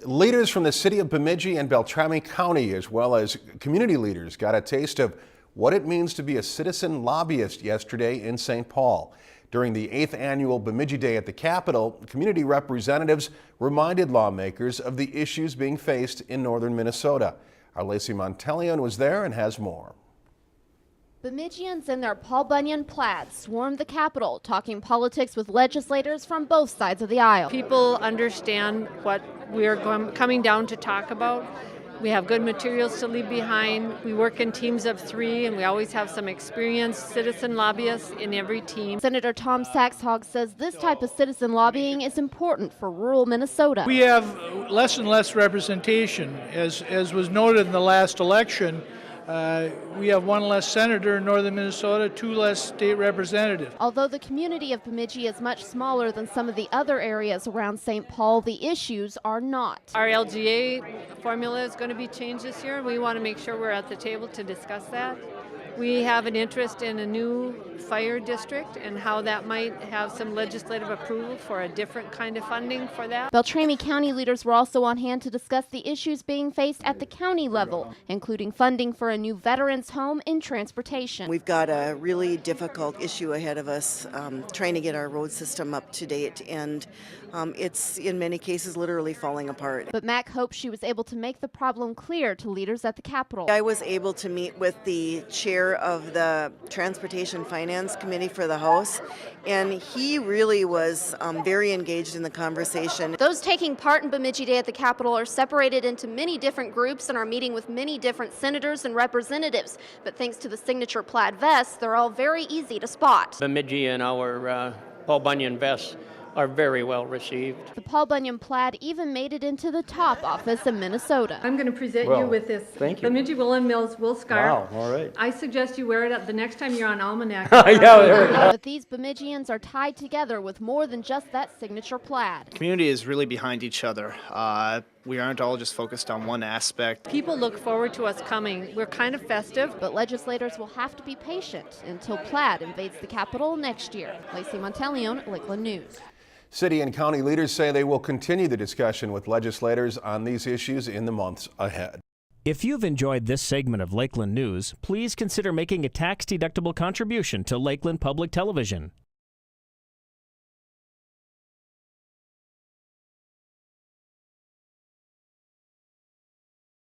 Leaders from the city of Bemidji and Beltrami County, as well as community leaders, got a taste of what it means to be a citizen lobbyist yesterday in St. Paul. During the 8th annual Bemidji Day at the Capitol, community representatives reminded lawmakers of the issues being faced in northern Minnesota. Our Lacy Monteleone was there and has more. Bemidjians in their Paul Bunyan plaids swarmed the Capitol, talking politics with legislators from both sides of the aisle. People understand what we are coming down to talk about. We have good materials to leave behind. We work in teams of 3, and we always have some experienced citizen lobbyists in every team. Senator Tom Saxhaug says this type of citizen lobbying is important for rural Minnesota. We have less and less representation. As was noted in the last election, we have 1 less senator in northern Minnesota, 2 less state representatives. Although the community of Bemidji is much smaller than some of the other areas around St. Paul, the issues are not. Our LGA formula is going to be changed this year, and we want to make sure we're at the table to discuss that. We have an interest in a new fire district and how that might have some legislative approval for a different kind of funding for that. Beltrami County leaders were also on hand to discuss the issues being faced at the county level, including funding for a new veterans home and transportation. We've got a really difficult issue ahead of us, trying to get our road system up to date, and it's in many cases literally falling apart. But Mack hopes she was able to make the problem clear to leaders at the Capitol. I was able to meet with the chair of the Transportation Finance Committee for the House, and he really was very engaged in the conversation. Those taking part in Bemidji Day at the Capitol are separated into many different groups and are meeting with many different senators and representatives. But thanks to the signature plaid vests, they're all very easy to spot. Bemidji and our Paul Bunyan vests are very well received. The Paul Bunyan plaid even made it into the top office in Minnesota. I'm going to present you with this Bemidji Woolen Mills wool scarf. Wow, all right. I suggest you wear it the next time you're on Almanac. But these Bemidjians are tied together with more than just that signature plaid. The community is really behind each other. We aren't all just focused on one aspect. People look forward to us coming. We're kind of festive. But legislators will have to be patient until plaid invades the Capitol next year. Lacy Monteleone, Lakeland News. City and county leaders say they will continue the discussion with legislators on these issues in the months ahead. If you've enjoyed this segment of Lakeland News, please consider making a tax-deductible contribution to Lakeland Public Television.